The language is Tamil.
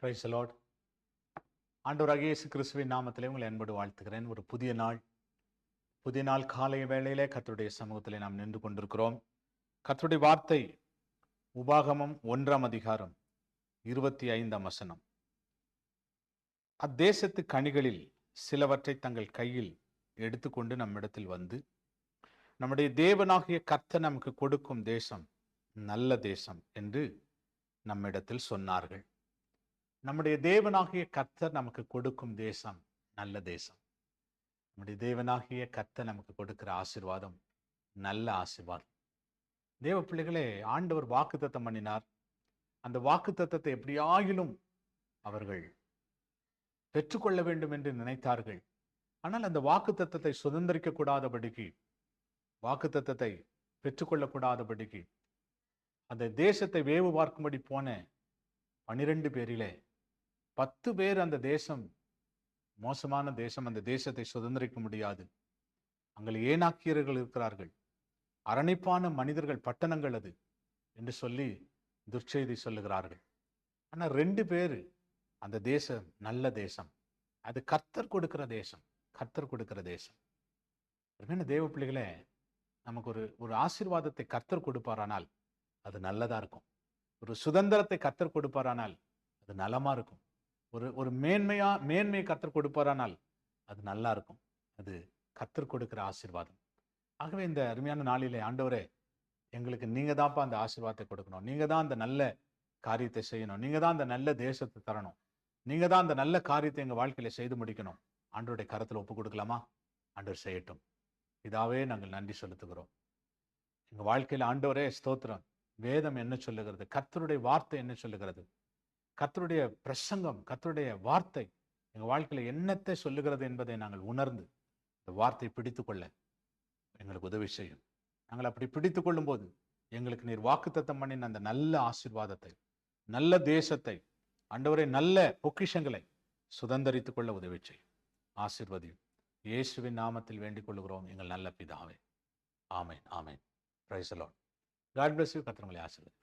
Price the Lord. ஆண்டவராகிய இயேசு கிறிஸ்துவின் நாமத்திலே உங்களை அன்போடு வாழ்த்துகிறேன். ஒரு புதிய நாள் காலை வேளையிலே கர்த்தருடைய சமூகத்திலே நாம் நின்று கொண்டிருக்கிறோம். கர்த்தருடைய வார்த்தை உபாகமம் 1 25 அத்தேசத்து கனிகளில் சிலவற்றை தங்கள் கையில் எடுத்துக்கொண்டு நம்மிடத்தில் வந்து, நம்முடைய தேவனாகிய கர்த்தர் நமக்கு கொடுக்கும் தேசம் நல்ல தேசம் என்று நம்மிடத்தில் சொன்னார்கள். நம்முடைய தேவனாகிய கர்த்தர் நமக்கு கொடுக்கும் தேசம் நல்ல தேசம். நம்முடைய தேவனாகிய கர்த்தர் நமக்கு கொடுக்கிற ஆசீர்வாதம் நல்ல ஆசீர்வாதம். தேவ பிள்ளைகளே, ஆண்டவர் வாக்குத்தத்தம் பண்ணினார். அந்த வாக்குத்தத்தத்தை எப்படியாகிலும் அவர்கள் பெற்றுக்கொள்ள வேண்டும் என்று நினைத்தார்கள். ஆனால் அந்த வாக்குத்தத்தத்தை சுதந்திரிக்க கூடாதபடிக்கு, வாக்குத்தத்தத்தை பெற்றுக்கொள்ளக்கூடாதபடிக்கு அந்த தேசத்தை வேவு பார்க்கும்படி போன 12 பேரிலே 10 பேர் அந்த தேசம் மோசமான தேசம், அந்த தேசத்தை சுதந்திரிக்க முடியாது, அங்கே ஏனாக்கியர்கள் இருக்கிறார்கள், அரணிப்பான மனிதர்கள், பட்டணங்கள் அது என்று சொல்லி துர்ச்செய்தி சொல்லுகிறார்கள். ஆனால் 2 பேர் அந்த தேசம் நல்ல தேசம், அது கர்த்தர் கொடுக்கிற தேசம், கர்த்தர் கொடுக்கிற தேசம். தேவ பிள்ளைகளே, நமக்கு ஒரு ஆசீர்வாதத்தை கர்த்தர் கொடுப்பாரானால் அது நல்லதா இருக்கும். ஒரு சுதந்திரத்தை கர்த்தர் கொடுப்பாரானால் அது நலமா இருக்கும். ஒரு மேன்மையை கர்த்தர் கொடுப்பாரானால் அது நல்லா இருக்கும். அது கர்த்தர் கொடுக்கிற ஆசீர்வாதம். ஆகவே இந்த அருமையான நாளிலே, ஆண்டவரே, எங்களுக்கு நீங்க தான்ப்பா அந்த ஆசீர்வாதத்தை கொடுக்கணும், நீங்க தான் அந்த நல்ல காரியத்தை செய்யணும், நீங்க தான் அந்த நல்ல தேசத்தை தரணும், நீங்க தான் அந்த நல்ல காரியத்தை எங்க வாழ்க்கையில செய்து முடிக்கணும். ஆண்டவருடைய கரத்துல ஒப்பு கொடுக்கலாமா? ஆண்டவர் செய்யட்டும். இதாவே நாங்கள் நன்றி செலுத்துகிறோம். எங்க வாழ்க்கையில ஆண்டவரே ஸ்தோத்திரம். வேதம் என்ன சொல்லுகிறது, கர்த்தருடைய வார்த்தை என்ன சொல்லுகிறது, கர்த்தருடைய பிரசங்கம், கர்த்தருடைய வார்த்தை எங்க வாழ்க்கையில என்னத்தை சொல்லுகிறது என்பதை நாங்கள் உணர்ந்து இந்த வார்த்தை பிடித்து கொள்ள எங்களுக்கு உதவி செய்யும். நாங்கள் அப்படி பிடித்து கொள்ளும் போது எங்களுக்கு நீர் வாக்குத்தத்தம் பண்ணின அந்த நல்ல ஆசீர்வாதத்தை, நல்ல தேசத்தை, ஆண்டவரே நல்ல பொக்கிஷங்களை சுதந்திரித்துக் கொள்ள உதவி செய்யும். ஆசீர்வதியும். இயேசுவின் நாமத்தில் வேண்டிக் கொள்கிறோம் எங்கள் நல்ல பிதாவே. Amen, amen. Praise the Lord. God bless you. கர்த்தர் உங்களை ஆசீர்வதிப்பார்.